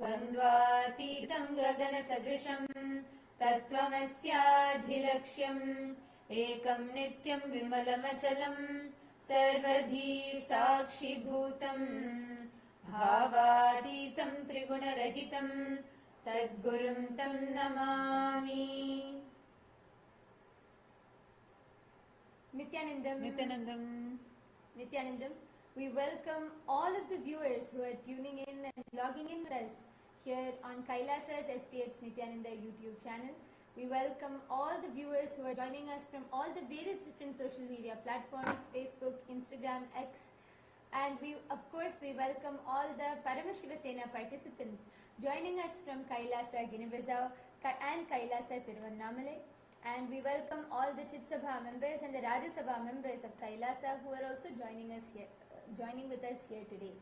द्वन्द्वातीतं गगनसदृशं तत्त्वमस्याधिलक्ष्यम् एकं नित्यं विमलमचलं सर्वधी साक्षिभूतम् भावातीतं त्रिगुणरहितं सद्गुरुं तं Namami. Nithyanandam, we welcome all of the viewers who are tuning in and logging in with us here on Kailasa's SPH Nithyananda YouTube channel. We welcome all the viewers who are joining us from all the various different social media platforms, Facebook, Instagram, X, and we welcome all the Paramashiva Sena participants joining us from Kailasa, Guinea-Bissau and Kailasa, Tiruvannamalai. And we welcome all the Chit Sabha members and the Rajya Sabha members of Kailasa who are also joining with us here today.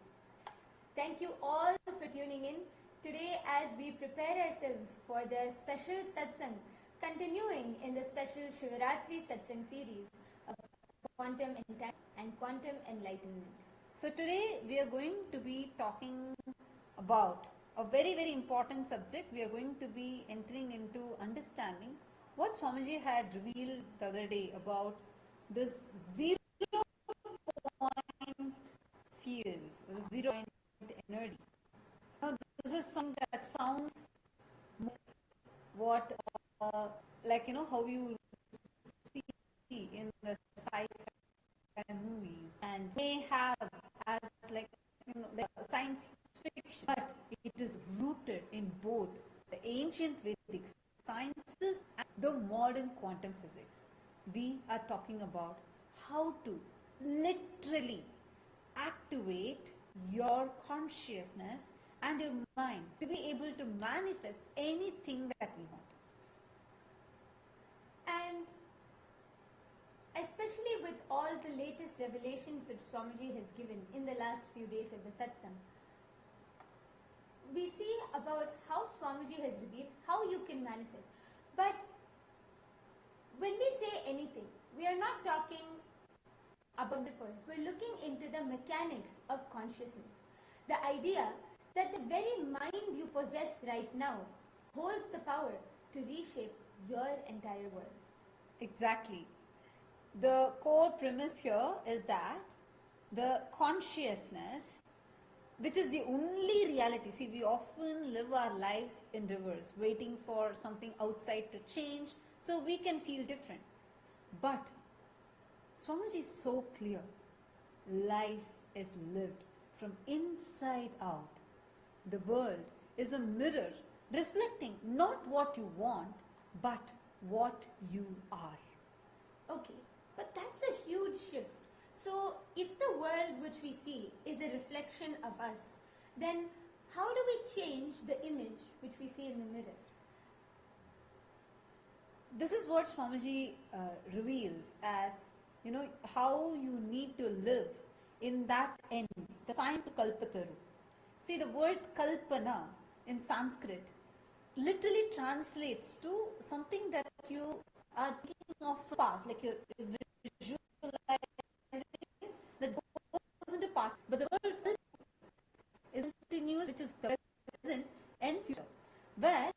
Thank you all for tuning in today as we prepare ourselves for the special Satsang, continuing in the special Shivaratri Satsang series of Quantum Entanglement and Quantum Enlightenment. So today we are going to be talking about a very, very important subject. We are going to be entering into understanding what Swamiji had revealed the other day about this 0 point field, the 0 point energy. Now, this is something that sounds what, how you see in the sci-fi movies, and may have as like science fiction, but it is rooted in both the ancient Vedic sciences and the modern quantum physics. We are talking about how to literally activate your consciousness and your mind to be able to manifest anything that we want. And especially with all the latest revelations which Swamiji has given in the last few days of the Satsang, we see about how Swamiji has revealed how you can manifest. But when we say anything, we are not talking about the force. We're looking into the mechanics of consciousness. The idea that the very mind you possess right now holds the power to reshape your entire world. Exactly. The core premise here is that the consciousness, which is the only reality. See, we often live our lives in reverse, waiting for something outside to change so we can feel different. But Swamiji is so clear. Life is lived from inside out. The world is a mirror reflecting not what you want, but what you are. Okay, but that's a huge shift. So, if the world which we see is a reflection of us, then how do we change the image which we see in the mirror? This is what Swamiji reveals as, how you need to live in that end, the science of Kalpataru. See, the word Kalpana in Sanskrit literally translates to something that you are thinking of from the past, like you're visualizing that goes into past. But the word is continuous, which is the present and future, where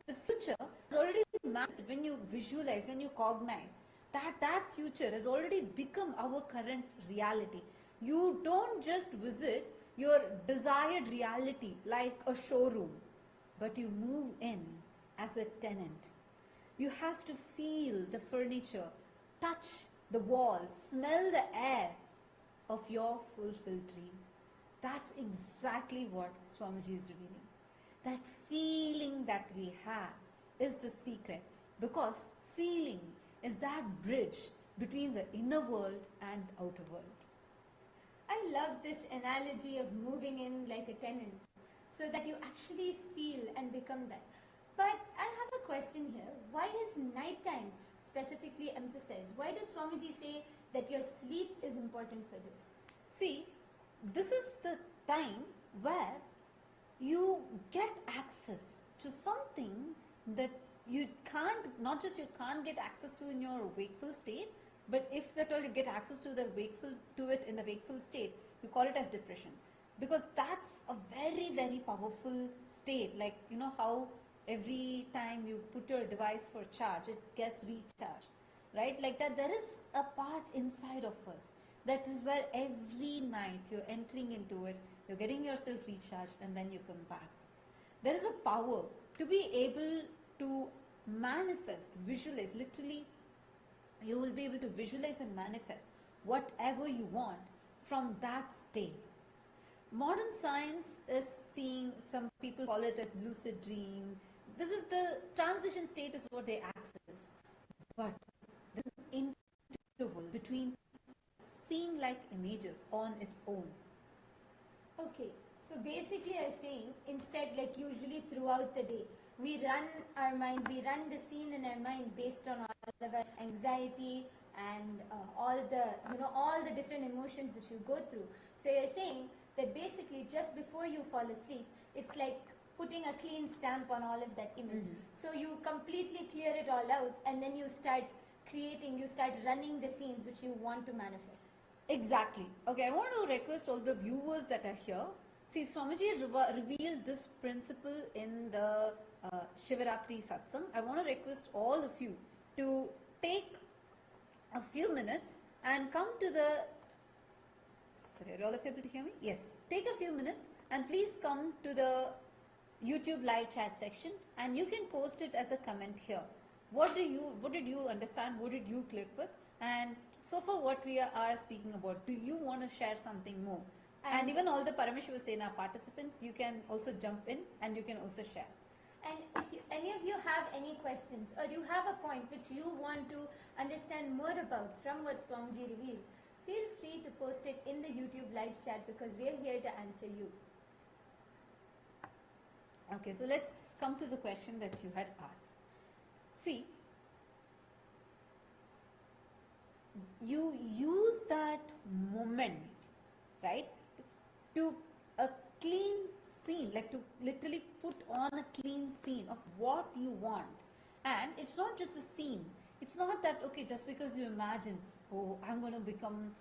the future is already massive. When you visualize, when you cognize, that future has already become our current reality. You don't just visit your desired reality like a showroom, but you move in as a tenant. You have to feel the furniture, touch the walls, smell the air of your fulfilled dream. That's exactly what Swamiji is revealing. That feeling that we have is the secret, because feeling is that bridge between the inner world and outer world. I love this analogy of moving in like a tenant, so that you actually feel and become that. But I have a question here. Why is nighttime specifically emphasized? Why does Swamiji say that your sleep is important for this? See, this is the time where you get access to something that you can't, not just you can't get access to in your wakeful state, but if at all you get access to it in the wakeful state, you call it as depression. because that's a very, very powerful state. Like, you know how every time you put your device for charge, it gets recharged, right? Like that, there is a part inside of us. That is where every night you're entering into it, you're getting yourself recharged, and then you come back. There is a power to be able to manifest, visualize, literally, you will be able to visualize and manifest whatever you want from that state. Modern science is seeing, some people call it as lucid dream. This is the transition state is what they access. But the interval between seeing like images on its own. Okay, so basically I'm saying, instead, like usually throughout the day, we run our mind, we run the scene in our mind based on all of our anxiety and all the different emotions that you go through. So you're saying that basically just before you fall asleep, it's like putting a clean stamp on all of that image. So you completely clear it all out, and then you start creating, you start running the scenes which you want to manifest. Exactly. Okay, I want to request all the viewers that are here. See, Swamiji revealed this principle in the Shivaratri Satsang. I want to request all of you to take a few minutes and come to the... Sorry, are all of you able to hear me? Yes. Take a few minutes and please come to the YouTube live chat section, and you can post it as a comment here. What did you understand? What did you click with? And so far what we are speaking about, do you want to share something more? And even all the Paramashiva Sena participants, you can also jump in and you can also share. And if any of you have any questions, or you have a point which you want to understand more about from what Swamiji revealed, feel free to post it in the YouTube live chat, because we are here to answer you. Okay, so let's come to the question that you had asked. See, you use that moment, right, to a clean scene, like to literally put on a clean scene of what you want. And it's not just a scene. It's not that, okay, just because you imagine, oh, I'm going to become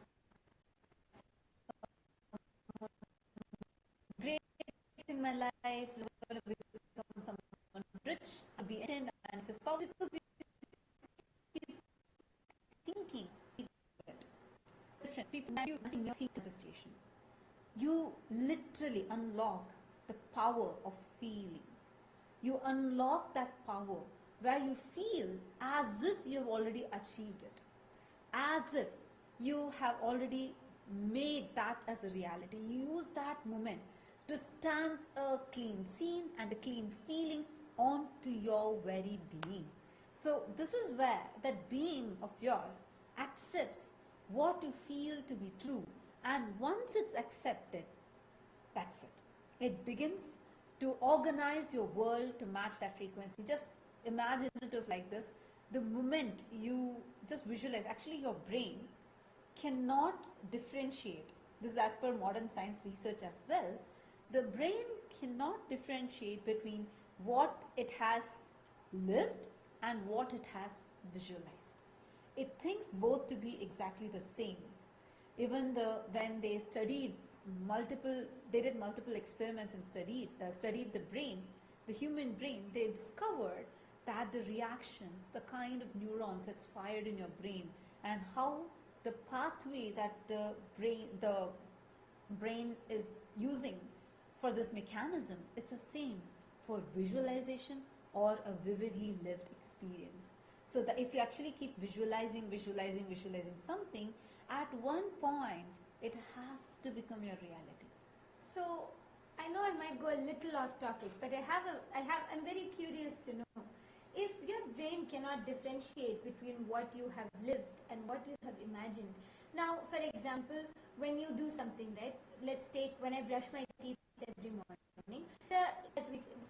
great in my life, I'm going to become someone rich, I'll be enlightened and manifest power, because you keep thinking different people use in your manifestation. You literally unlock the power of feeling. You unlock that power where you feel as if you have already achieved it, as if you have already made that as a reality. You use that moment to stamp a clean scene and a clean feeling onto your very being. So this is where that being of yours accepts what you feel to be true, and once it's accepted, that's it. It begins to organize your world to match that frequency. Just imagine it like this. The moment you just visualize, actually your brain cannot differentiate. This is as per modern science research as well. The brain cannot differentiate between what it has lived and what it has visualized. It thinks both to be exactly the same. Even when they studied they did multiple experiments and studied the brain, the human brain, they discovered that the reactions, the kind of neurons that's fired in your brain, and how the pathway that the brain is using for this mechanism is the same for visualization or a vividly lived experience. So that if you actually keep visualizing something, at one point it has to become your reality. So I know I might go a little off topic, but I'm very curious to know, if your brain cannot differentiate between what you have lived and what you have imagined. Now, for example, when you do something, right? Let's take when I brush my teeth every morning. As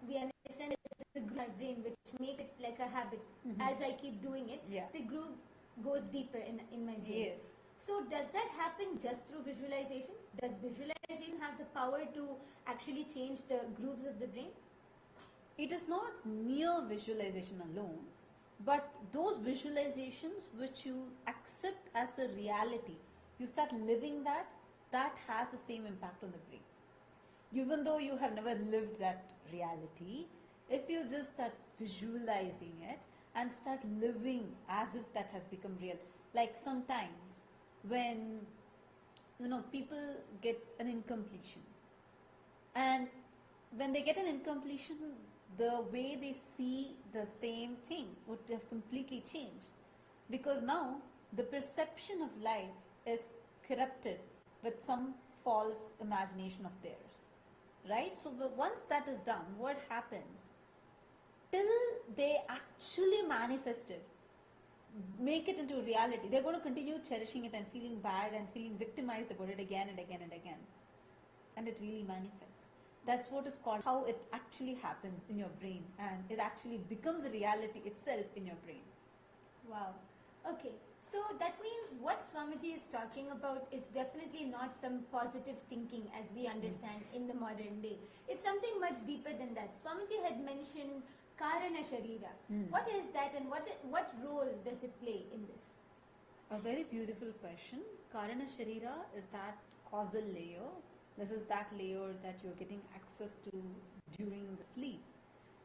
we understand, it's a groove in our brain which makes it like a habit. As I keep doing it, the groove goes deeper in my brain. Yes. So does that happen just through visualization? Does visualization have the power to actually change the grooves of the brain? It is not mere visualization alone, but those visualizations which you accept as a reality, you start living that has the same impact on the brain. even though you have never lived that reality, if you just start visualizing it and start living as if that has become real. Like sometimes when people get an incompletion, and when they get an incompletion, the way they see the same thing would have completely changed, because now the perception of life is corrupted with some false imagination of theirs, right? So once that is done, what happens? Till they actually manifest it, make it into reality, they're going to continue cherishing it and feeling bad and feeling victimized about it again and again and again. And it really manifests. That's what is called how it actually happens in your brain, and it actually becomes a reality itself in your brain. Wow. Okay. So that means what Swamiji is talking about is definitely not some positive thinking as we understand in the modern day. It's something much deeper than that. Swamiji had mentioned Karana Sharira. What is that, and what role does it play in this? A very beautiful question. Karana Sharira is that causal layer. This is that layer that you're getting access to during the sleep,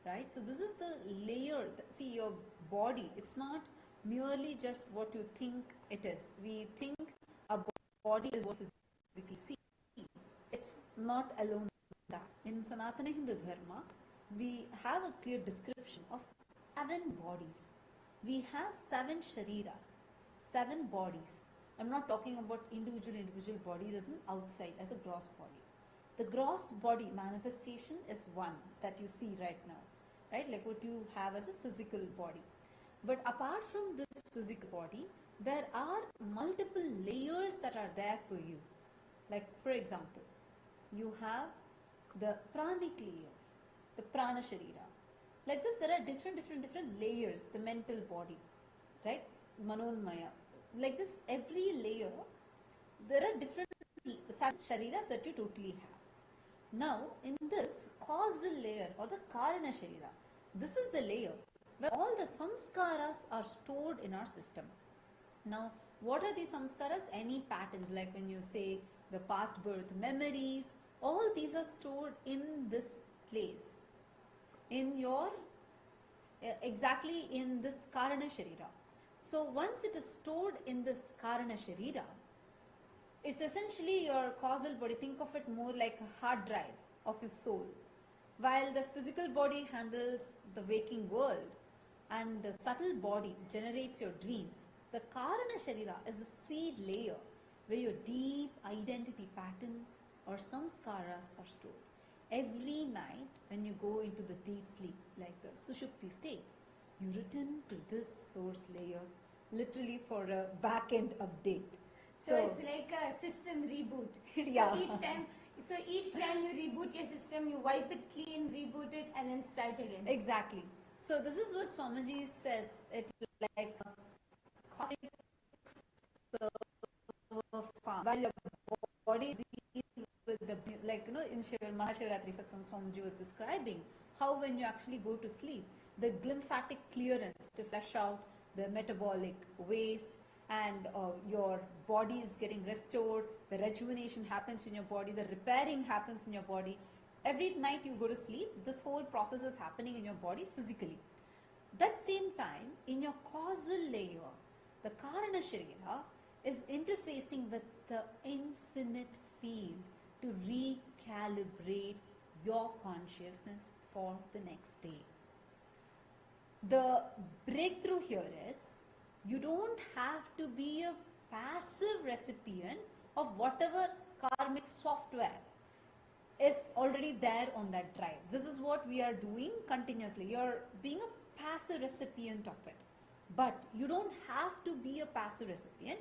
right? So this is the layer. See, your body, it's not merely just what you think it is. We think our body is what we physically see. It's not alone that. In Sanatana Hindu Dharma, we have a clear description of 7 bodies. We have 7 shariras, 7 bodies. I'm not talking about individual bodies as an outside, as a gross body. The gross body manifestation is one that you see right now, right? Like what you have as a physical body. But apart from this physical body, there are multiple layers that are there for you. Like for example, you have the pranic layer, the prana sharira. Like this, there are different layers. The mental body, right? Manonmaya. Like this, every layer, there are different shariras that you totally have. Now, in this causal layer or the karana sharira, this is the layer where all the samskaras are stored in our system. Now, what are these samskaras? Any patterns, like when you say the past birth memories, all these are stored in this place, in your, exactly in this karana sharira. So once it is stored in this karana sharira, it's essentially your causal body. Think of it more like a hard drive of your soul. While the physical body handles the waking world and the subtle body generates your dreams, the karana sharira is the seed layer where your deep identity patterns or samskaras are stored. Every night when you go into the deep sleep, like the sushupti state, you return to this source layer literally for a back-end update. So it's like a system reboot. Yeah. So each time you reboot your system, you wipe it clean, reboot it, and then start again. Exactly. So this is what Swamiji says. It's like a cosmic farm. While your body is with the, like, in Mahashivaratri Satsang, Swamiji was describing how when you actually go to sleep, the glymphatic clearance to flush out the metabolic waste, and your body is getting restored, the rejuvenation happens in your body, the repairing happens in your body. Every night you go to sleep, this whole process is happening in your body physically. That same time, in your causal layer, the Karana Sharira is interfacing with the infinite field to recalibrate your consciousness for the next day. The breakthrough here is, you don't have to be a passive recipient of whatever karmic software is already there on that drive. This is what we are doing continuously. You're being a passive recipient of it. But you don't have to be a passive recipient.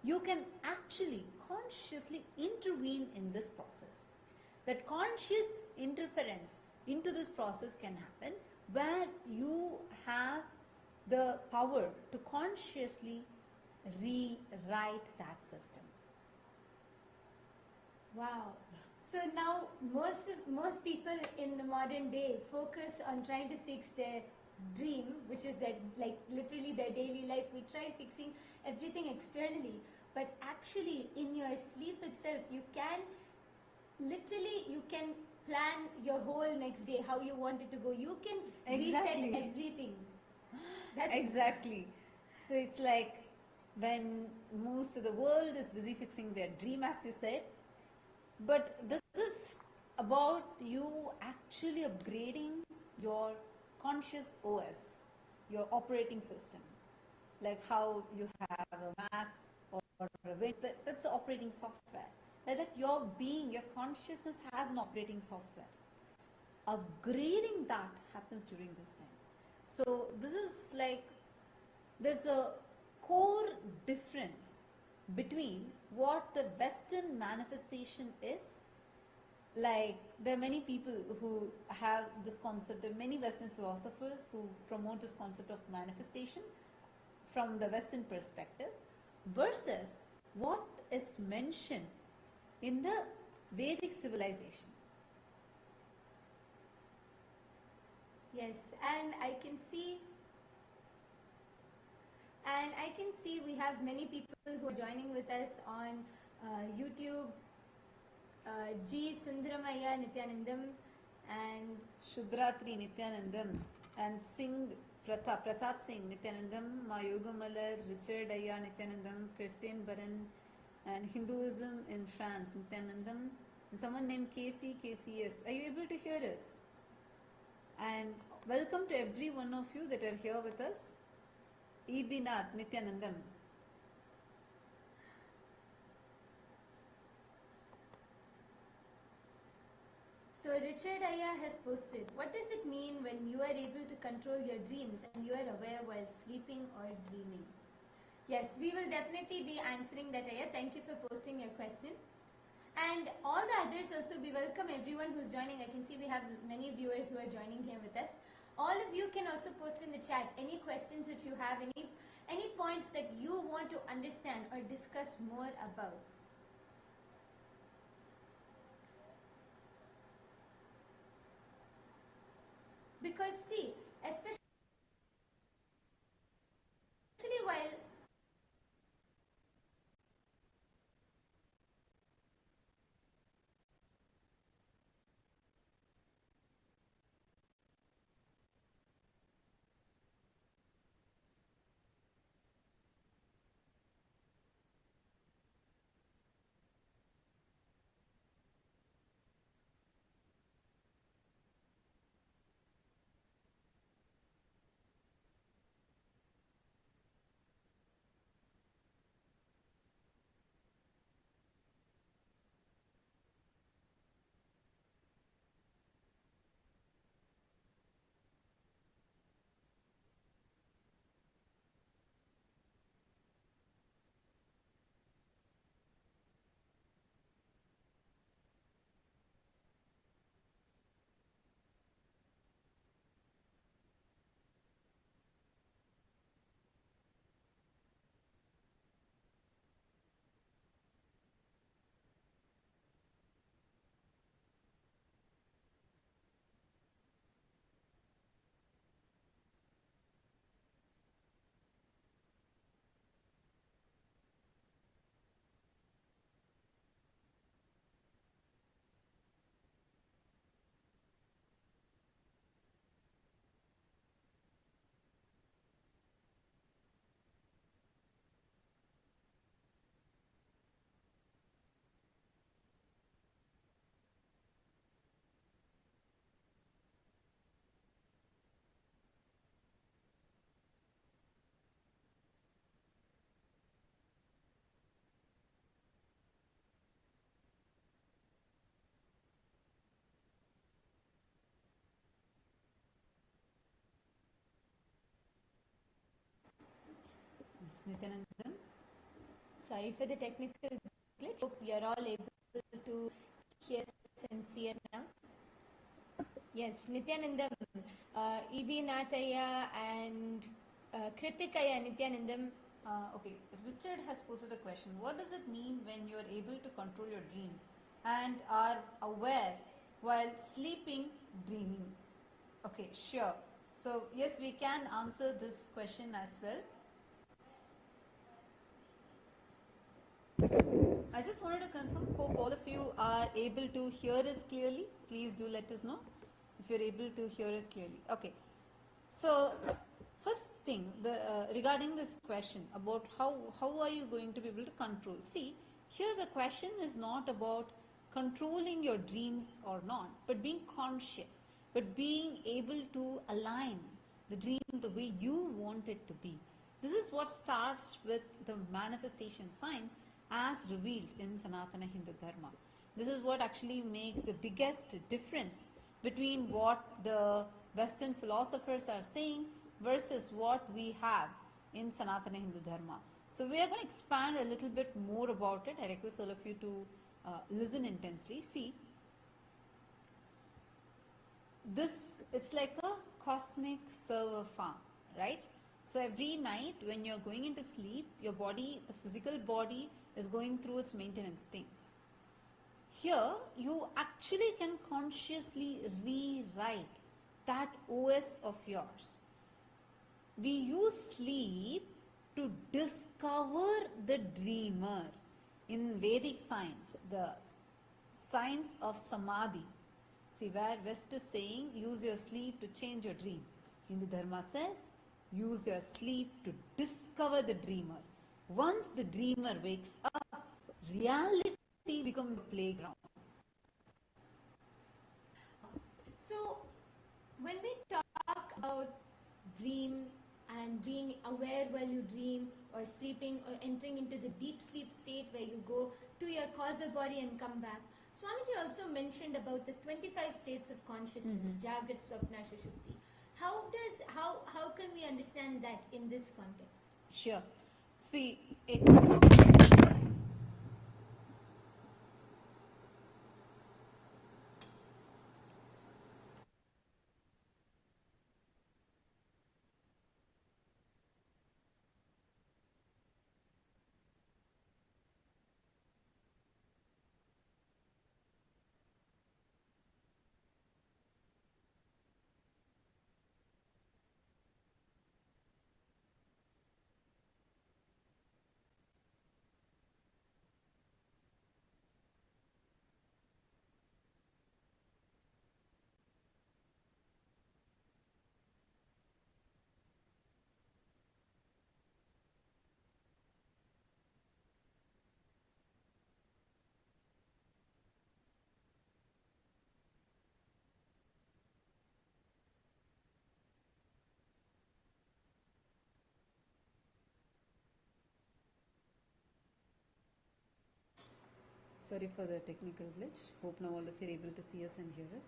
You can actually consciously intervene in this process. That conscious interference into this process can happen where you have the power to consciously rewrite that system. Wow. So now most people in the modern day focus on trying to fix their dream, which is their, like, literally their daily life. We try fixing everything externally, but actually in your sleep itself you can literally you can plan your whole next day, how you want it to go. You can Exactly. reset everything. That's Exactly. So it's like when most of the world is busy fixing their dream, as you said, but this is about you actually upgrading your conscious OS, your operating system. Like how you have a Mac or a Windows, that's the operating software. Like that, your being, your consciousness has an operating software. Upgrading that happens during this time. So this is like, there's a core difference between what the Western manifestation is. Like there are many people who have this concept, there are many Western philosophers who promote this concept of manifestation from the Western perspective, versus what is mentioned in the Vedic civilization. Yes, and I can see we have many people who are joining with us on YouTube. G. Sundaramaya Nithyanandam and Shubhratri Nithyanandam and Singh Pratap Singh Nithyanandam, Mayogamalar, Richard Aya Nithyanandam, Christian Baran, and Hinduism in France Nithyanandam, and someone named KCS. Are you able to hear us? And welcome to every one of you that are here with us. Ebinath Nithyanandam. So Richard Aya has posted, what does it mean when you are able to control your dreams and you are aware while sleeping or dreaming? Yes, we will definitely be answering that, Aya. Thank you for posting your question. And all the others also, we welcome everyone who's joining. I can see we have many viewers who are joining here with us. All of you can also post in the chat any questions which you have, any points that you want to understand or discuss more about. Because see, especially while Nithyanandam. sorry for the technical glitch. Hope you're all able to hear and see us now. Yes, Nithyanandam, E.B. Nathaya and Kritikaya Nithyanandam. Okay, Richard has posed a question. What does it mean when you are able to control your dreams and are aware while sleeping, dreaming? Okay, sure. So, yes, we can answer this question as well. I just wanted to confirm, hope all of you are able to hear us clearly. Please do let us know if you're able to hear us clearly. Okay. So, first thing, regarding this question about how are you going to be able to control. See, here the question is not about controlling your dreams or not, but being conscious, but being able to align the dream the way you want it to be. This is what starts with the manifestation science as revealed in Sanatana Hindu Dharma. This is what actually makes the biggest difference between what the Western philosophers are saying versus what we have in Sanatana Hindu Dharma. So we are going to expand a little bit more about it. I request all of you to listen intensely. See, this, it's like a cosmic server farm, right? So every night when you're going into sleep, your body, the physical body, is going through its maintenance things. Here, you actually can consciously rewrite that OS of yours. We use sleep to discover the dreamer. In Vedic science, the science of Samadi. See, where West is saying, use your sleep to change your dream. Hindu Dharma says, use your sleep to discover the dreamer. Once the dreamer wakes up, reality becomes a playground. So, when we talk about dream and being aware while you dream, or sleeping, or entering into the deep sleep state where you go to your causal body and come back, Swamiji also mentioned about the 25 states of consciousness, Jagrat, Swapna, Sushupti. How can we understand that in this context? Sure. See, sorry for the technical glitch. Hope now all of you are able to see us and hear us.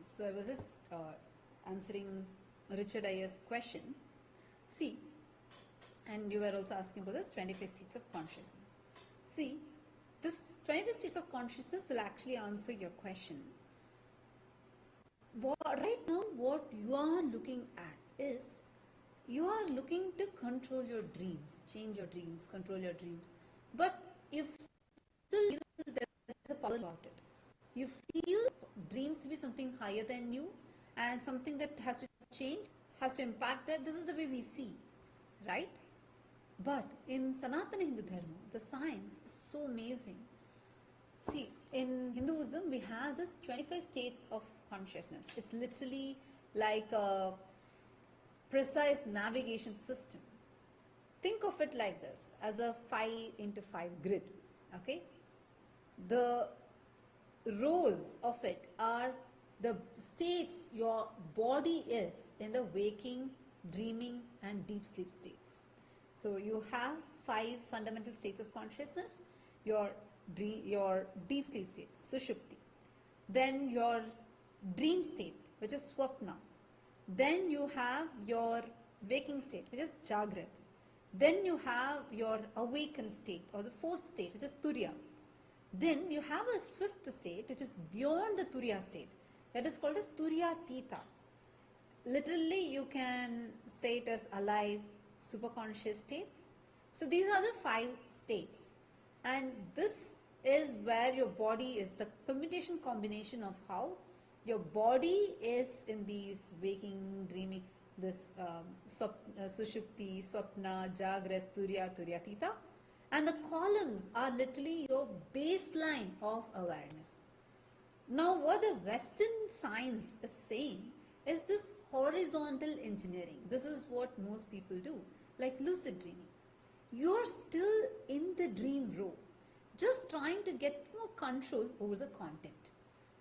So I was just answering Richard Ayer's question. See, and you were also asking about this 25 states of consciousness. See, this 25 states of consciousness will actually answer your question. Right now, what you are looking at is, you are looking to control your dreams, change your dreams, control your dreams. But if still there's a power about it, you feel dreams to be something higher than you and something that has to change, has to impact that. This is the way we see, right? But in Sanatana Hindu Dharma, the science is so amazing. See, in Hinduism, we have this 25 states of consciousness. It's literally like a precise navigation system. Think of it like this, as a 5x5 grid, okay? The rows of it are the states your body is in the waking, dreaming and deep sleep states. So you have 5 fundamental states of consciousness, your deep sleep state, Sushupti, then your dream state, which is Swapna, then you have your waking state, which is Jagrat, then you have your awakened state or the 4th state, which is Turiya. Then you have a 5th state, which is beyond the Turiya state, that is called as Turiyatita. Literally, you can say it as alive, superconscious state. So these are the 5 states, and this is where your body is the permutation combination of how your body is in these waking, dreaming, this Sushupti, Swapna, Jagrat, Turiya, Turiyatita, And the columns are literally your baseline of awareness. Now, what the Western science is saying is this horizontal engineering. This is what most people do, like lucid dreaming. You're still in the dream row, just trying to get more control over the content.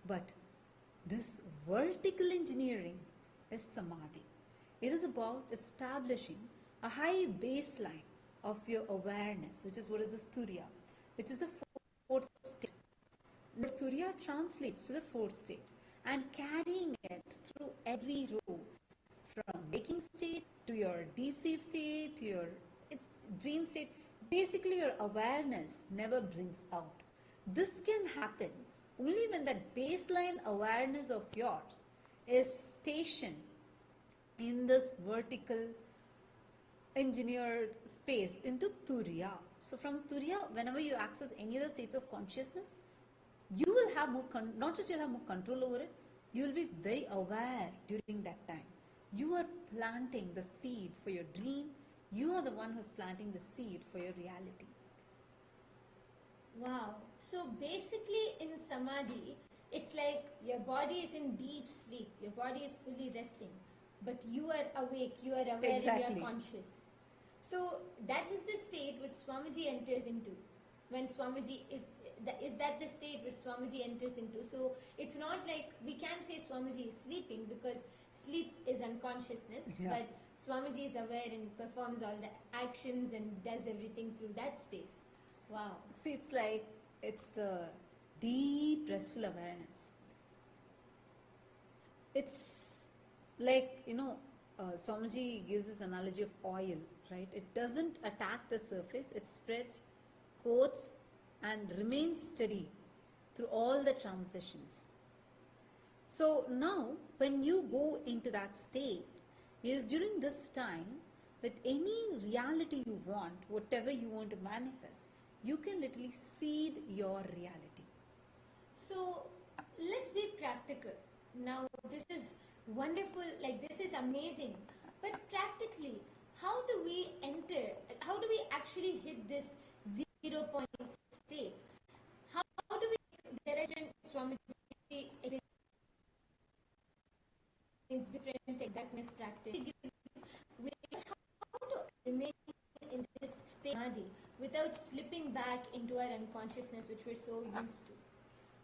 But this vertical engineering is Samadhi. It is about establishing a high baseline of your awareness, which is what is this Turiya, which is the fourth state. Lord Turiya translates to the fourth state and carrying it through every row, from waking state to your deep sleep state to your dream state. Basically, your awareness never blinks out. This can happen only when that baseline awareness of yours is stationed in this vertical engineered space into Turiya. So from Turiya, whenever you access any other states of consciousness, you will have more, not just you'll have more control over it, you will be very aware during that time. You are planting the seed for your dream. You are the one who's planting the seed for your reality. Wow. So basically in Samadhi, it's like your body is in deep sleep. Your body is fully resting. But you are awake. You are aware and you are conscious. So that is the state which Swamiji enters into. When Swamiji is that the state which Swamiji enters into. So it's not like we can say Swamiji is sleeping because sleep is unconsciousness. Yeah. But Swamiji is aware and performs all the actions and does everything through that space. Wow. See, it's the deep restful awareness. It's like, Swamiji gives this analogy of oil, right? It doesn't attack the surface, it spreads, coats, and remains steady through all the transitions. So now, when you go into that state, it is during this time that any reality you want, whatever you want to manifest, you can literally seed your reality. So let's be practical. Now this is wonderful, this is amazing. But practically, how do we actually hit this 0 point state? How do we, there are different Swamiji different exactness practice. How to remain in this space Samadhi without slipping back into our unconsciousness which we're so used to.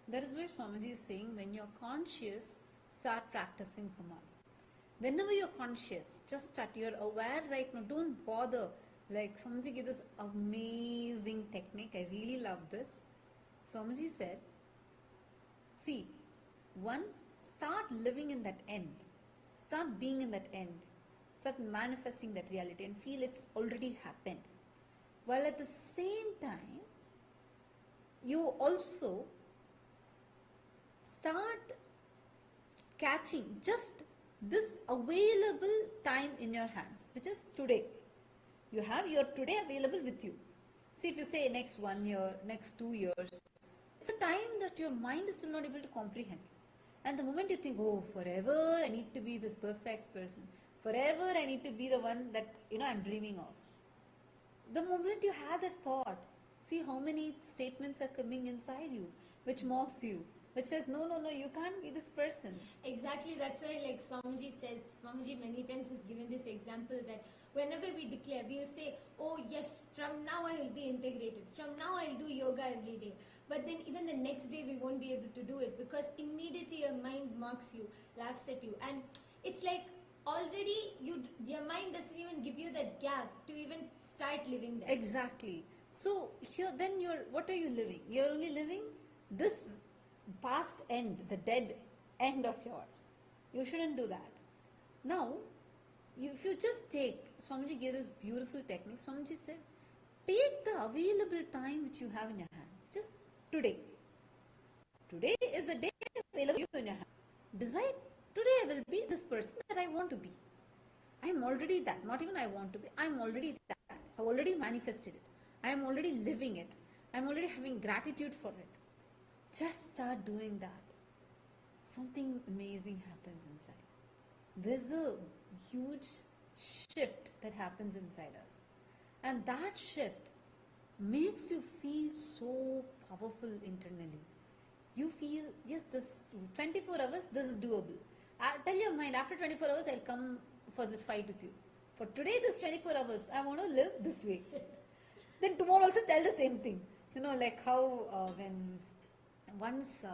That is why Swamiji is saying when you're conscious, start practicing Samadhi. Whenever you're conscious, just start. You're aware right now, don't bother. Like Swamiji gave this amazing technique. I really love this. Swamiji said, see, one, start living in that end. Start being in that end. Start manifesting that reality and feel it's already happened. While at the same time, you also start catching just this available time in your hands, which is today. You have your today available with you. See, if you say next 1 year, next 2 years, it's a time that your mind is still not able to comprehend. And the moment you think, oh, forever I need to be this perfect person, forever I need to be the one that, I'm dreaming of. The moment you have that thought, see how many statements are coming inside you, which mocks you, which says, no, you can't be this person. Exactly, that's why Swamiji says, Swamiji many times has given this example that whenever we declare, we will say, oh yes, from now I will be integrated, from now I will do yoga every day. But then even the next day we won't be able to do it because immediately your mind mocks you, laughs at you. And it's like already your mind doesn't even give you that gap to even start living there. Exactly. So here then what are you living? You're only living this past end, the dead end of yours. You shouldn't do that. Now, if you just take, Swamiji gave this beautiful technique. Swamiji said, take the available time which you have in your hand. Just today. Today is the day available in your hand. Decide, today I will be this person that I want to be. I am already that. Not even I want to be. I am already that. I have already manifested it. I am already living it. I am already having gratitude for it. Just start doing that. Something amazing happens inside. There's a huge shift that happens inside us. And that shift makes you feel so powerful internally. You feel, yes, this 24 hours, this is doable. Tell your mind, after 24 hours, I'll come for this fight with you. For today, this 24 hours, I want to live this way. Then tomorrow also tell the same thing. Like how when once,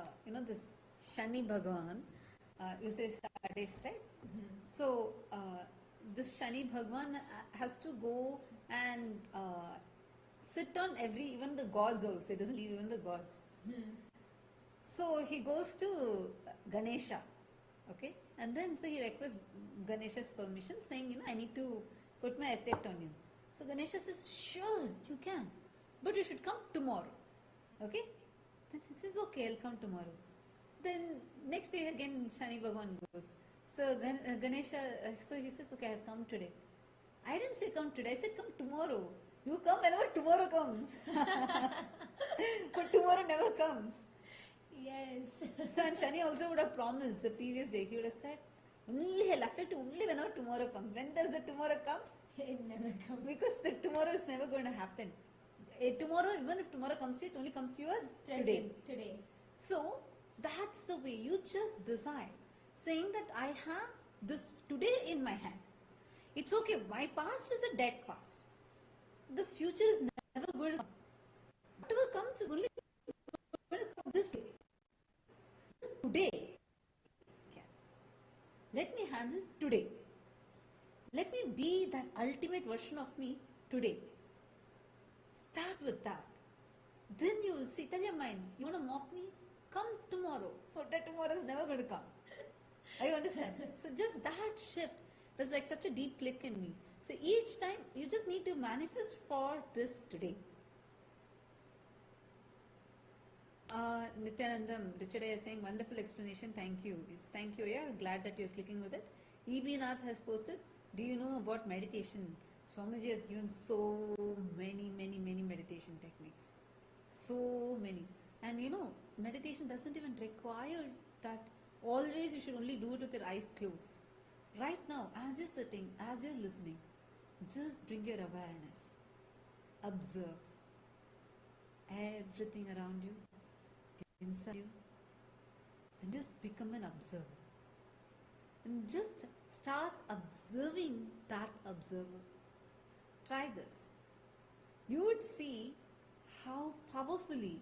this Shani Bhagavan, you say Sadesh, right? Mm-hmm. So, this Shani Bhagavan has to go and sit on even the gods also. It doesn't leave even the gods. Mm-hmm. So, he goes to Ganesha, okay? And then, so he requests Ganesha's permission, saying, I need to put my effect on you. So, Ganesha says, sure, you can. But you should come tomorrow, okay? Then he says, okay, I'll come tomorrow. Then, next day again, Shani Bhagavan goes. So, Ganesha, so he says, okay, I'll come today. I didn't say come today, I said come tomorrow. You come whenever tomorrow comes. But tomorrow never comes. Yes. And Shani also would have promised the previous day. He would have said, only I'll affect only whenever tomorrow comes. When does the tomorrow come? It never comes. Because the tomorrow is never going to happen. Tomorrow, even if tomorrow comes to you, it only comes to you as today. So, that's the way. You just decide, saying that I have this today in my hand. It's okay. My past is a dead past. The future is never going to come. Whatever comes is only going to come this way. Today. Okay. Let me handle today. Let me be that ultimate version of me today. Start with that. Then you will see, tell your mind, you want to mock me? Come tomorrow. So that tomorrow is never going to come. I understand. So just that shift was like such a deep click in me. So each time you just need to manifest for this today. Nithyanandam, Richard is saying wonderful explanation. Thank you. Yes, thank you. Yeah, glad that you're clicking with it. E.B. Nath has posted, do you know about meditation? Swamiji has given so many meditation techniques. So many. And meditation doesn't even require that always you should only do it with your eyes closed. Right now, as you're sitting, as you're listening, just bring your awareness. Observe everything around you, inside you, and just become an observer. And just start observing that observer. Try this. You would see how powerfully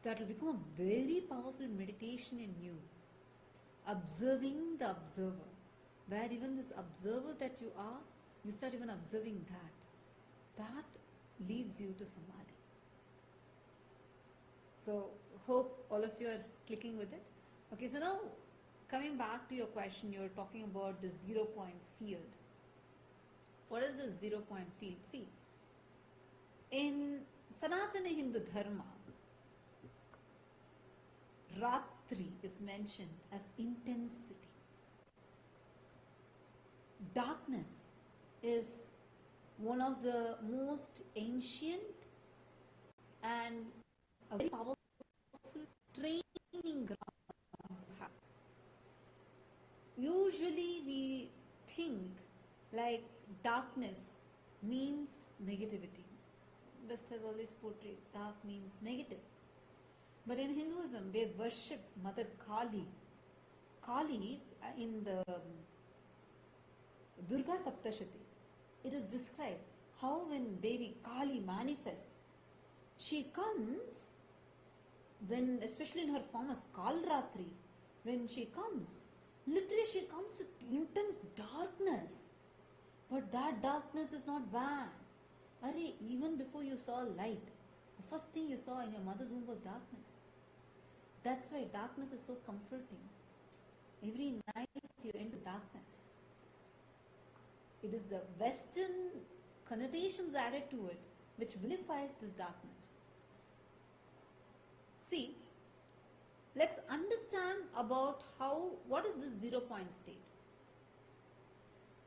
that will become a very powerful meditation in you. Observing the observer. Where even this observer that you are, you start even observing that. That leads you to Samadhi. So, hope all of you are clicking with it. Okay, so now coming back to your question, you're talking about the 0 point field. What is the 0 point field? See, in Sanatana Hindu Dharma, Ratri is mentioned as intensity. Darkness is one of the most ancient and a very powerful training ground to have. Usually we think like darkness means negativity. West has always portrayed dark means negative. But in Hinduism, they worship Mother Kali. Kali in the Durga Saptashati, it is described how when Devi Kali manifests, she comes when, especially in her form as Kalratri, when she comes, literally she comes with intense darkness. But that darkness is not bad. Arey, even before you saw light, the first thing you saw in your mother's womb was darkness. That's why darkness is so comforting. Every night you enter darkness. It is the Western connotations added to it which vilifies this darkness. See, let's understand about what is this 0 point state.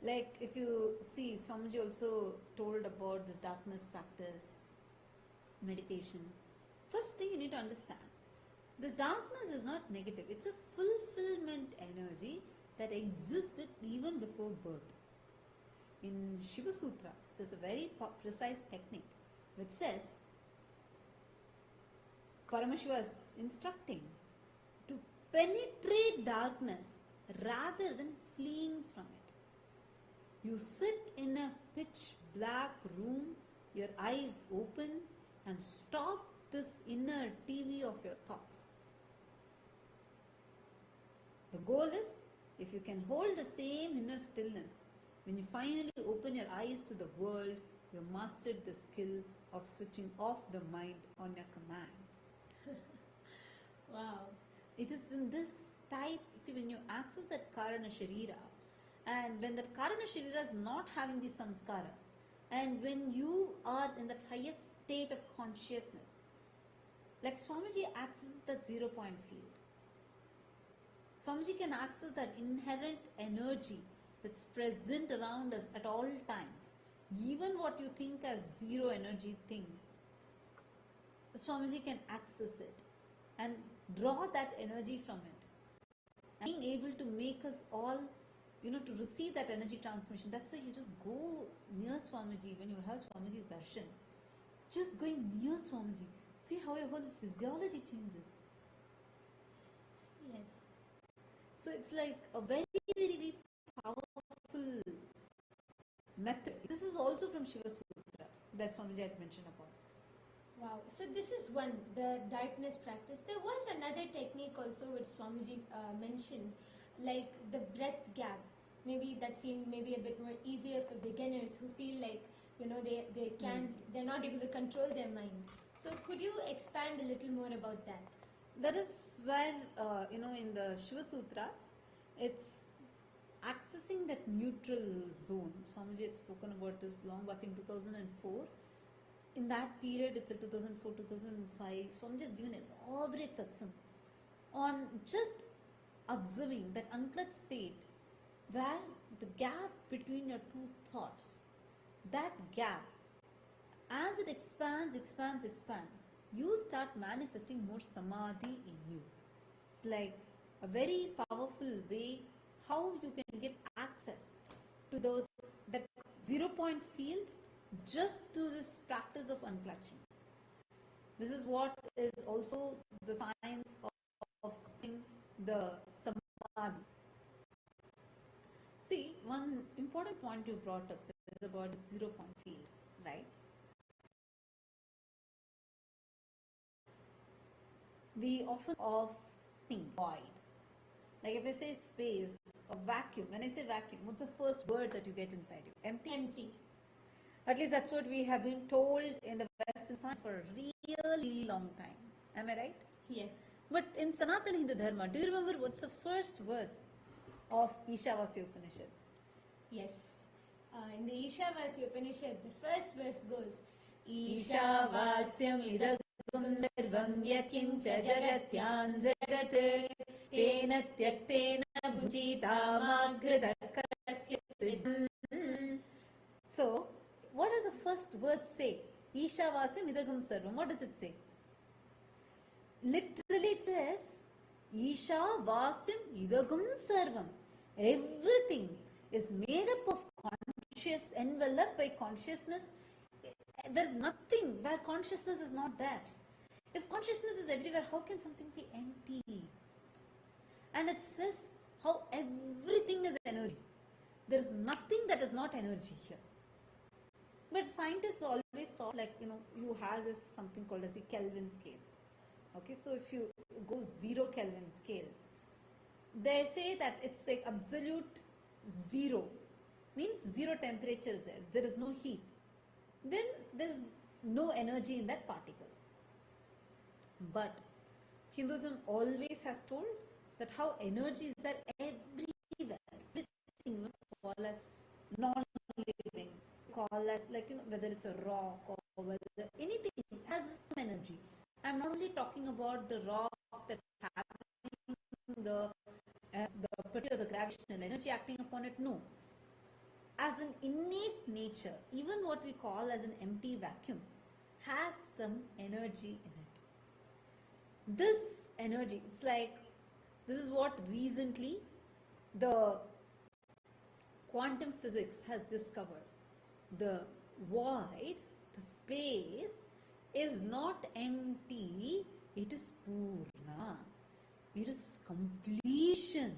Like if you see, Swamiji also told about this darkness practice, meditation. First thing you need to understand, this darkness is not negative. It's a fulfillment energy that existed even before birth. In Shiva Sutras, there's a very precise technique which says Paramashiva is instructing to penetrate darkness rather than fleeing from it. You sit in a pitch black room, your eyes open, and stop this inner TV of your thoughts. The goal is, if you can hold the same inner stillness, when you finally open your eyes to the world, you mastered the skill of switching off the mind on your command. Wow. It is in this type, see, when you access that Karana Sharira, and when that Karana Sharira is not having these samskaras, and when you are in that highest state of consciousness, like Swamiji accesses that 0-point field. Swamiji can access that inherent energy that's present around us at all times. Even what you think as zero energy things, Swamiji can access it and draw that energy from it. And being able to make us all, to receive that energy transmission. That's why you just go near Swamiji when you have Swamiji's darshan. Just going near Swamiji. See how your whole physiology changes. Yes. So it's like a very, very, very powerful method. This is also from Shiva Sutras that Swamiji had mentioned about. Wow. So this is one, the darkness practice. There was another technique also which Swamiji mentioned, like the breath gap. Maybe that seemed maybe a bit more easier for beginners who feel like, they can't, they're not able to control their mind. So could you expand a little more about that? That is where, in the Shiva Sutras, it's accessing that neutral zone. Swamiji had spoken about this long back in 2004. In that period, it's a 2004, 2005. Swamiji has given elaborate satsangs on just observing that unclutched state where the gap between your two thoughts, that gap, as it expands, you start manifesting more Samadhi in you. It's like a very powerful way how you can get access to that 0-point field just through this practice of unclutching. This is what is also the science of the Samadhi. See, one important point you brought up is about the 0-point field, right? We often think void. Like if I say space or vacuum, when I say vacuum, what's the first word that you get inside you? Empty? Empty. At least that's what we have been told in the Western science for a really long time. Am I right? Yes. But in Sanatana Hindu Dharma, do you remember what's the first verse of Ishavasya Upanishad? Yes. In the Ishavasya Upanishad, the first verse goes, Ishavasyam idagum nirvam yakincha jagatyan jagat tena tyaktena bhujita magridakasya siddham. So, what does the first word say? Ishavasyam idagum sarvam. What does it say? Literally it says, Ishavasyam idagum sarvam. Everything is made up of conscious, enveloped by consciousness. There is nothing where consciousness is not there. If consciousness is everywhere, how can something be empty? And it says how everything is energy. There is nothing that is not energy here. But scientists always thought you have this something called as a Kelvin scale. Okay, so if you go 0 Kelvin scale, they say that it's like absolute zero, means zero temperature is there. There is no heat. Then there is no energy in that particle. But Hinduism always has told that how energy is there everywhere. Everything we call as non-living, call as whether it's a rock or whether anything has some energy. I'm not only talking about the rock that's having the particular gravitational energy acting upon it. No. As an innate nature, even what we call as an empty vacuum has some energy in it. This energy, it's like, this is what recently the quantum physics has discovered. The void, the space is not empty, it is Purna. It is completion.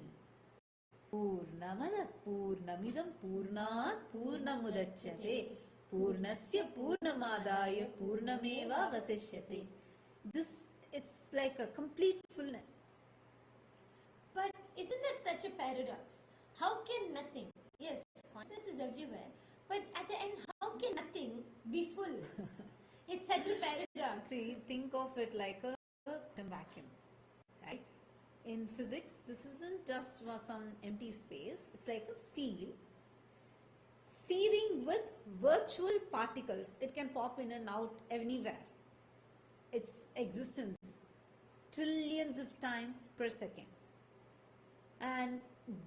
Purnamada Purnamidam Purnat Purnamudachyate Purnasya Purnamadaya Purnameva Vasishyate. This, it's like a complete fullness. But isn't that such a paradox? How can nothing, yes, consciousness is everywhere, but at the end, how can nothing be full? It's such a paradox. See, think of it like a vacuum, right? In physics, this isn't just some empty space, it's like a field seething with virtual particles. It can pop in and out anywhere. Its existence trillions of times per second. And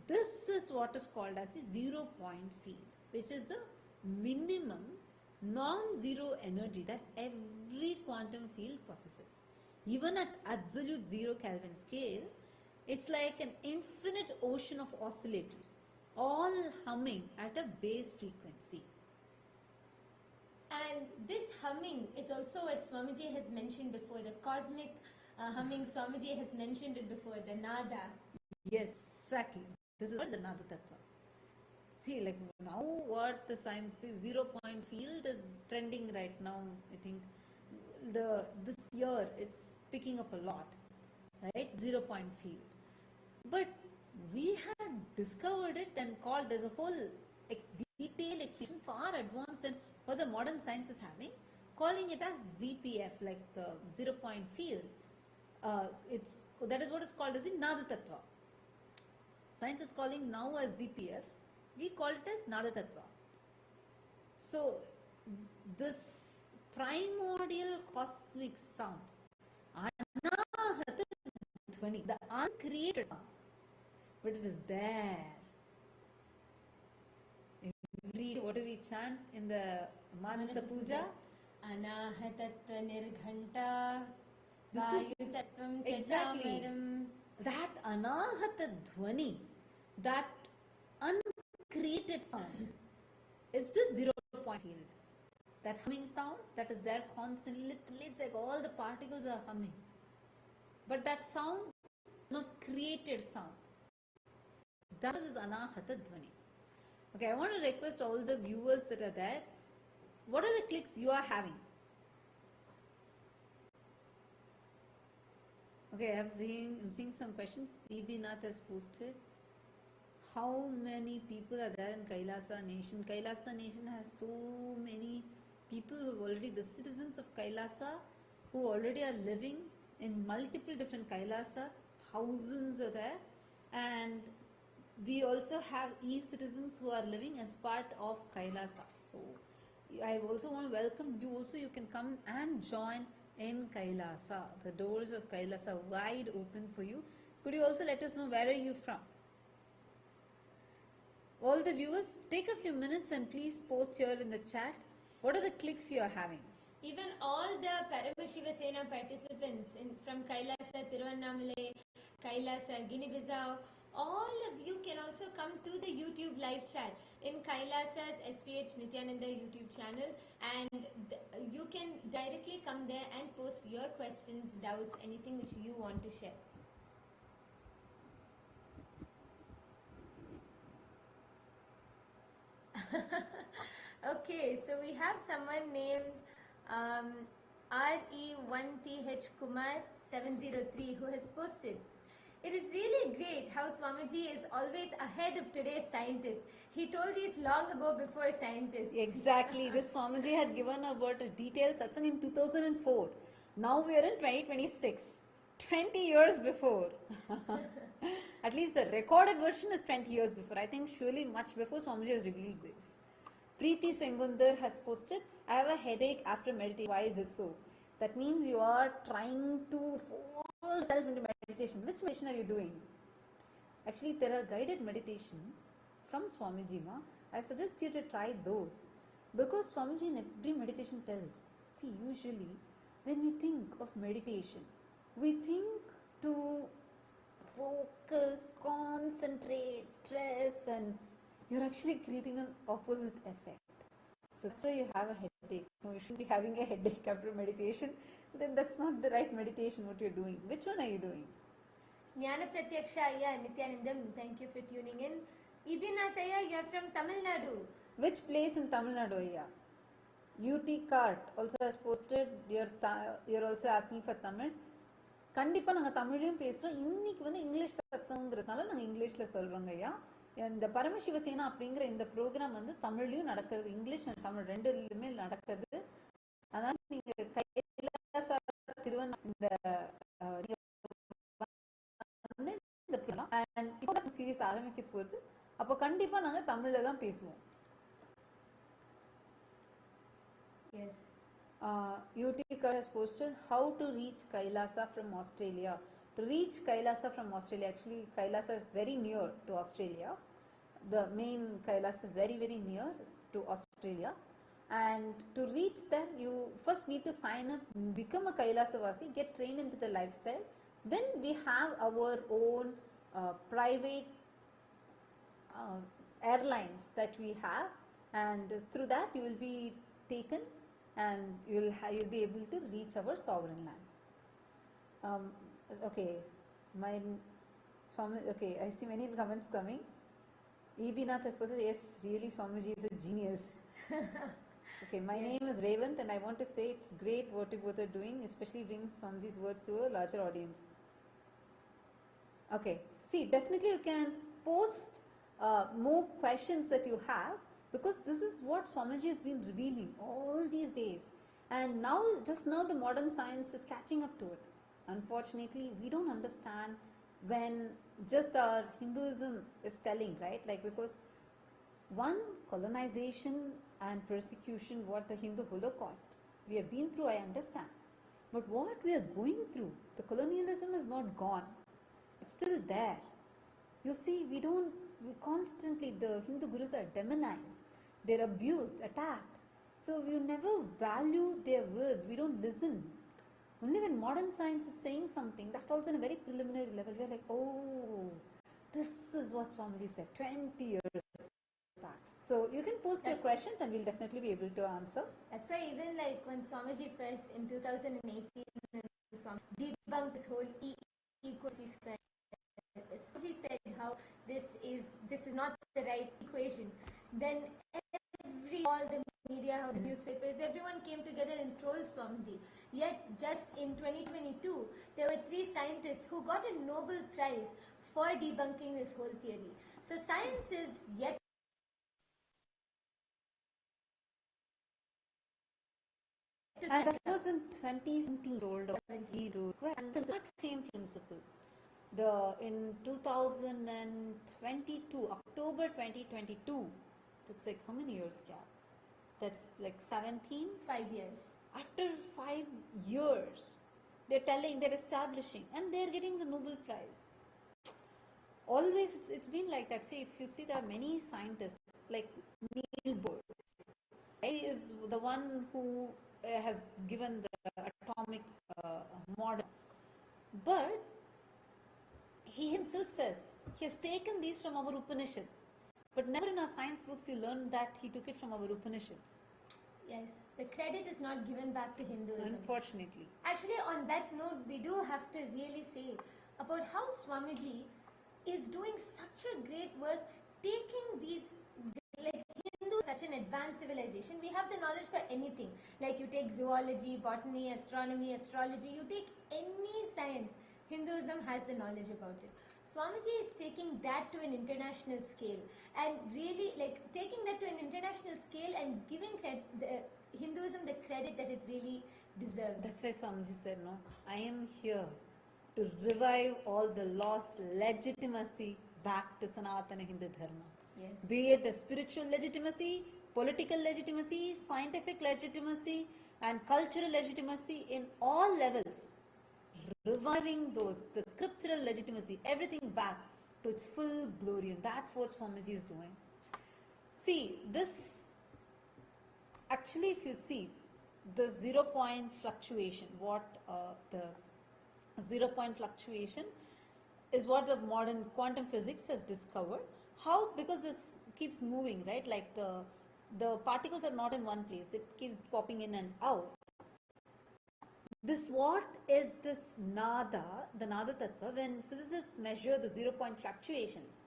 this is what is called as the 0 point field, which is the minimum non-zero energy that every quantum field possesses. Even at absolute 0 Kelvin scale, it's like an infinite ocean of oscillators, all humming at a base frequency. And this humming is also what Swamiji has mentioned before, the cosmic humming. Swamiji has mentioned it before, the nada. Yes, exactly. This is another tattva. See, like now what the science says, 0 point field is trending right now. I think this year it's picking up a lot, right? 0 point field. But we had discovered it and called, there's a whole detailed explanation far advanced than what the modern science is having, calling it as ZPF, like the 0 point field. That is what is called as the Nada Tattva. Science is calling now as ZPF. We call it as Nada Tattva. So this primordial cosmic sound, Anahata Dhvani, the uncreated sound, but it is there. What do we chant in the Manasa Puja? Anahatattva nirghanta vayutattvam exactly chachamaram. That Anahata Dhvani, that uncreated sound, is this 0 point field. That humming sound that is there constantly, literally it's like all the particles are humming. But that sound is not created sound. That is Anahata Dhvani. Okay, I want to request all the viewers that are there, what are the clicks you are having? Okay, I'm seeing some questions. Deepening has posted. How many people are there in Kailasa Nation? Kailasa Nation has so many people who already, the citizens of Kailasa, who already are living in multiple different Kailasas. Thousands are there. And we also have e-citizens who are living as part of Kailasa. So I also want to welcome you also. You can come and join in Kailasa. The doors of Kailasa are wide open for you. Could you also let us know where are you from? All the viewers, take a few minutes and please post here in the chat. What are the clicks you are having? Even all the Paramashiva Sena participants from Kailasa, Tiruvannamalai, Kailasa, Guinea-Bissau, all of you can also come to the YouTube live chat in Kailasa's SPH Nithyananda YouTube channel, and you can directly come there and post your questions, doubts, anything which you want to share. Okay, so we have someone named RE1TH Kumar 703 who has posted. It is really great how Swamiji is always ahead of today's scientists. He told these long ago before scientists. Exactly. This Swamiji had given about a detailed satsang in 2004. Now we are in 2026. 20 years before. At least the recorded version is 20 years before. I think surely much before Swamiji has revealed this. Preeti Sengundar has posted, I have a headache after meditation. Why is it so? That means you are trying to force yourself into meditation. Which meditation are you doing? Actually, there are guided meditations from Swamiji. I suggest you to try those. Because Swamiji in every meditation tells, see, usually when we think of meditation, we think to focus, concentrate, stress, and you're actually creating an opposite effect. So that's why you have a headache. No, you shouldn't be having a headache after meditation. So then that's not the right meditation what you're doing. Which one are you doing? Jnana Pratyaksha Ayya Nithyanandam, thank you for tuning in. Ibinath Ayya, you're from Tamil Nadu. Which place in Tamil Nadu, Ayya? UT Cart also has posted, you're also asking for Tamil. கண்டிப்பாக நாங்கள் தமிழையும் பேசுகிறோம். இன்றைக்கி வந்து English சத்சங்கிறதுனால நாங்கள் இங்கிலீஷில் சொல்கிறோங்க ஐயா. இந்த பரமசிவசேனா அப்படிங்கிற இந்த ப்ரோக்ராம் வந்து தமிழ்லையும் நடக்கிறது, இங்கிலீஷ் அண்ட் தமிழ் ரெண்டுலையுமே நடக்கிறது. அதனால் நீங்கள் கைலாசா இந்த அண்ட் இப்போ சீரீஸ் ஆரம்பிக்க போகுது. அப்போ கண்டிப்பாக நாங்கள் தமிழில் தான் பேசுவோம். UTCAR has posted how to reach Kailasa from Australia. To reach Kailasa from Australia, actually Kailasa is very near to Australia. The main Kailasa is very near to Australia. And to reach there, you first need to sign up, become a Kailasavasi, get trained into the lifestyle. Then we have our own private airlines that we have, and through that you will be taken and you'll be able to reach our sovereign land. Okay, okay, I see many comments coming. Ebinath has posted, yes, really Swamiji is a genius. Okay, my name is Revant and I want to say it's great what you both are doing, especially brings Swamiji's words to a larger audience. Okay, see, definitely you can post more questions that you have, because this is what Swamiji has been revealing all these days, and now just now the modern science is catching up to it. Unfortunately, we don't understand when just our Hinduism is telling, right? Like, because one, colonization and persecution, what the Hindu Holocaust we have been through, I understand, but what we are going through, the colonialism is not gone, it's still there. You see, we constantly, the Hindu Gurus are demonized, they're abused, attacked. So we never value their words, we don't listen. Only when modern science is saying something, that also in a very preliminary level, we're like, oh, this is what Swamiji said 20 years back. So you can post your questions and we'll definitely be able to answer. That's why even like when Swamiji first in 2018 debunked this whole ecosystem, Swamiji said how this is not the right equation. Then all the media houses, newspapers, everyone came together and trolled Swamiji. Yet just in 2022, there were 3 scientists who got a Nobel Prize for debunking this whole theory. So science is yet and that was in 2017 rolled out and the exact same principle. In 2022, October 2022, that's like how many years gap? That's like 17? 5 years. After 5 years, they're establishing, and they're getting the Nobel Prize. Always, it's been like that. See, if you see, there are many scientists, like Neil Bohr. He is the one who has given the atomic model. But he himself says, he has taken these from our Upanishads. But never in our science books you learn that he took it from our Upanishads. Yes, the credit is not given back to Hinduism. Unfortunately. Actually, on that note, we do have to really say about how Swamiji is doing such a great work, taking these, like Hindu, such an advanced civilization. We have the knowledge for anything. Like you take zoology, botany, astronomy, astrology, you take any science, Hinduism has the knowledge about it. Swamiji is taking that to an international scale, and really like taking that to an international scale and giving Hinduism the credit that it really deserves. That's why Swamiji said, no, I am here to revive all the lost legitimacy back to Sanatana Hindu Dharma. Yes. Be it the spiritual legitimacy, political legitimacy, scientific legitimacy, and cultural legitimacy in all levels. Reviving those, the scriptural legitimacy, everything back to its full glory, and that's what Swamiji is doing. See, this actually, if you see the 0 point fluctuation, the 0 point fluctuation is what the modern quantum physics has discovered. How? Because this keeps moving, right? Like the the particles are not in one place, it keeps popping in and out. What is this nada, the nada tattva, when physicists measure the 0-point fluctuations?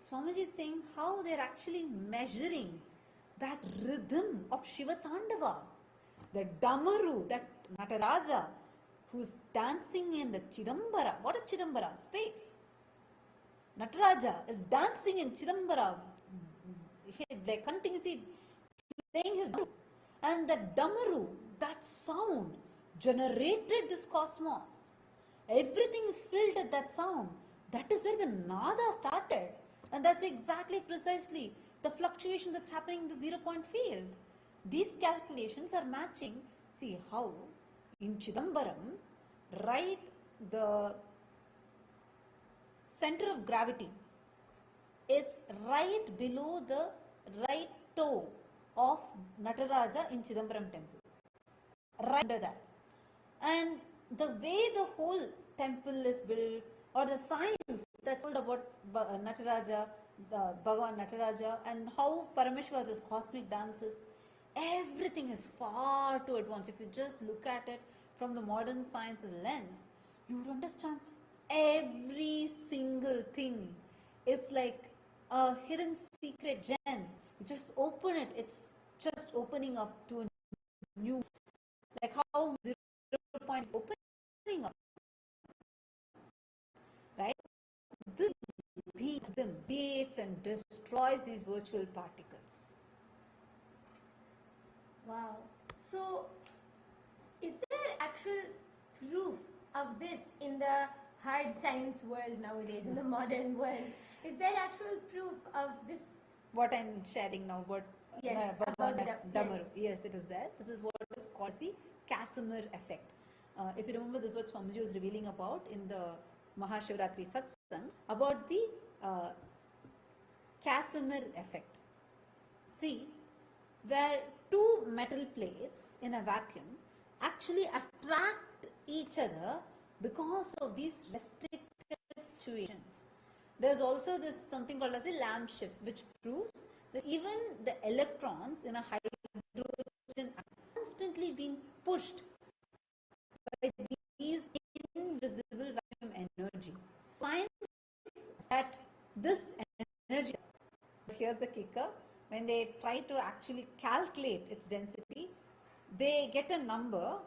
Swamiji is saying how they're actually measuring that rhythm of Shiva Tandava, the Damaru, that Nataraja who's dancing in the Chidambara. What is Chidambara? Space. Nataraja is dancing in Chidambara, like continuously playing his Damaru. And the Damaru, that sound, generated this cosmos. Everything is filled at that sound. That is where the nada started. And that's exactly precisely the fluctuation that's happening in the 0-point field. These calculations are matching. See how in Chidambaram, right, the center of gravity is right below the right toe of Nataraja in Chidambaram temple. Right under that. And the way the whole temple is built, or the science that's told about Nataraja, Bhagavan Nataraja, and how Paramashiva is cosmic dances, everything is far too advanced. If you just look at it from the modern science's lens, you would understand every single thing. It's like a hidden secret gem. You just open it, it's just opening up to a new, like how 0 point is opening up, right? This beats and destroys these virtual particles. Wow. So, is there actual proof of this in the hard science world nowadays, in the modern world? Is there actual proof of this? What I'm sharing now, what yes, about Damaru. Yes. Yes, it is there. This is what is called the Casimir effect. If you remember, this is what Swamiji was revealing about in the Mahashivaratri Satsang, about the Casimir effect. See, where two metal plates in a vacuum actually attract each other because of these restricted fluctuations. There's also this something called as the Lamb shift, which proves that even the electrons in a hydrogen are constantly being pushed by these invisible vacuum energy. Science that this energy, here's the kicker, when they try to actually calculate its density, they get a number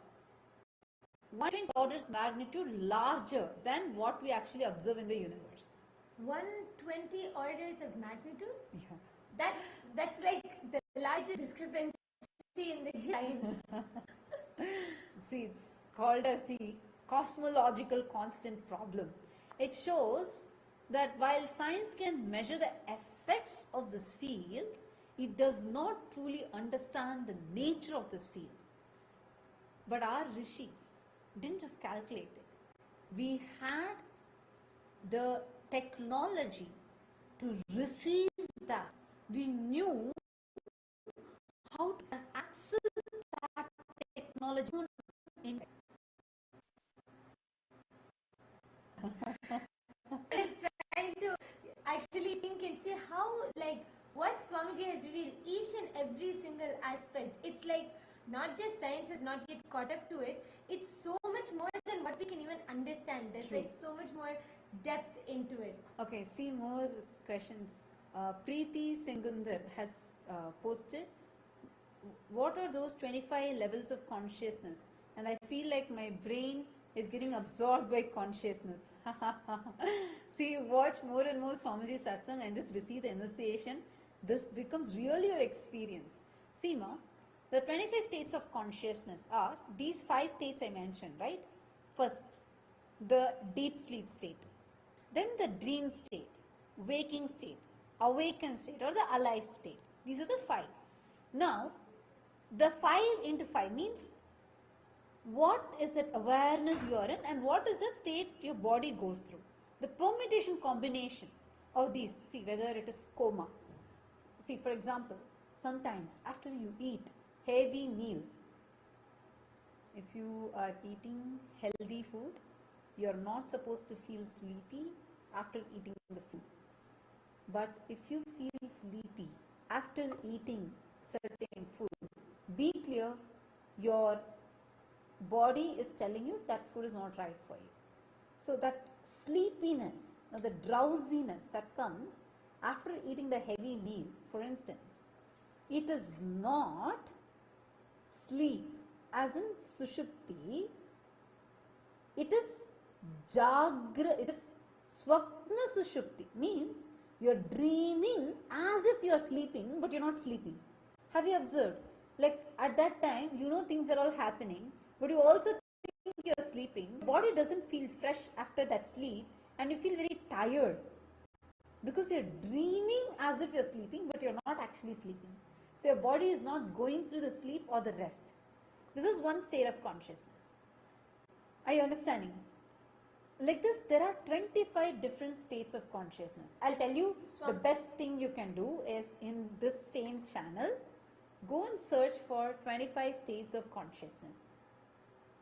120 orders magnitude larger than what we actually observe in the universe. 120 orders of magnitude? Yeah. That's like the largest discrepancy in the science. See, it's called as the cosmological constant problem. It shows that while science can measure the effects of this field, it does not truly understand the nature of this field. But our rishis didn't just calculate it. We had the technology to receive that. We knew how to access that technology. Just trying to actually think and see how, like, what Swamiji has revealed, each and every single aspect. It's like not just science has not yet caught up to it. It's so much more than what we can even understand. There's True. like so much more depth into it. Okay, see more questions. Preeti Singundar has posted, what are those 25 levels of consciousness? And I feel like my brain is getting absorbed by consciousness. See, watch more and more Swamiji Satsang and just receive the initiation. This becomes really your experience. See, ma, the 25 states of consciousness are these 5 states I mentioned, right? First, the deep sleep state. Then the dream state, waking state, awakened state, or the alive state. These are the 5. Now, the 5 into 5 means what is that awareness you are in and what is the state your body goes through. The permutation combination of these, see whether it is coma. See, for example, sometimes after you eat heavy meal, if you are eating healthy food, you are not supposed to feel sleepy after eating the food. But if you feel sleepy after eating certain food. Be clear, your body is telling you that food is not right for you. So that sleepiness, the drowsiness that comes after eating the heavy meal, for instance, it is not sleep as in sushupti, it is jagra, it is swapna sushupti, means you're dreaming as if you're sleeping but you're not sleeping. Have you observed? Like at that time, you know things are all happening, but you also think you're sleeping. Body doesn't feel fresh after that sleep and you feel very tired because you're dreaming as if you're sleeping but you're not actually sleeping. So your body is not going through the sleep or the rest. This is one state of consciousness. Are you understanding? Like this, there are 25 different states of consciousness. I'll tell you, the best thing you can do is in this same channel, go and search for 25 states of consciousness.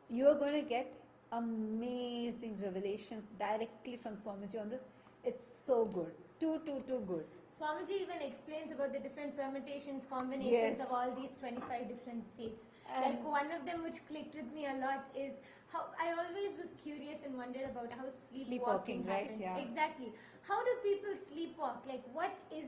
You are going to get amazing revelation directly from Swamiji on this. It's so good. Too good. Swamiji even explains about the different permutations, combinations of all these 25 different states. Like one of them which clicked with me a lot is how I always was curious and wondered about how sleepwalking happens. Right? Yeah. Exactly. How do people sleepwalk? Like what is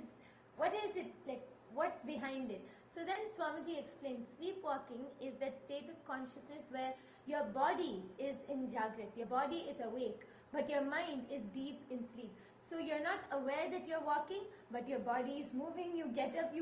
it, like what's behind it? So then Swamiji explains sleepwalking is that state of consciousness where your body is in Jagrat, your body is awake, but your mind is deep in sleep. So you're not aware that you're walking, but your body is moving, you get up, you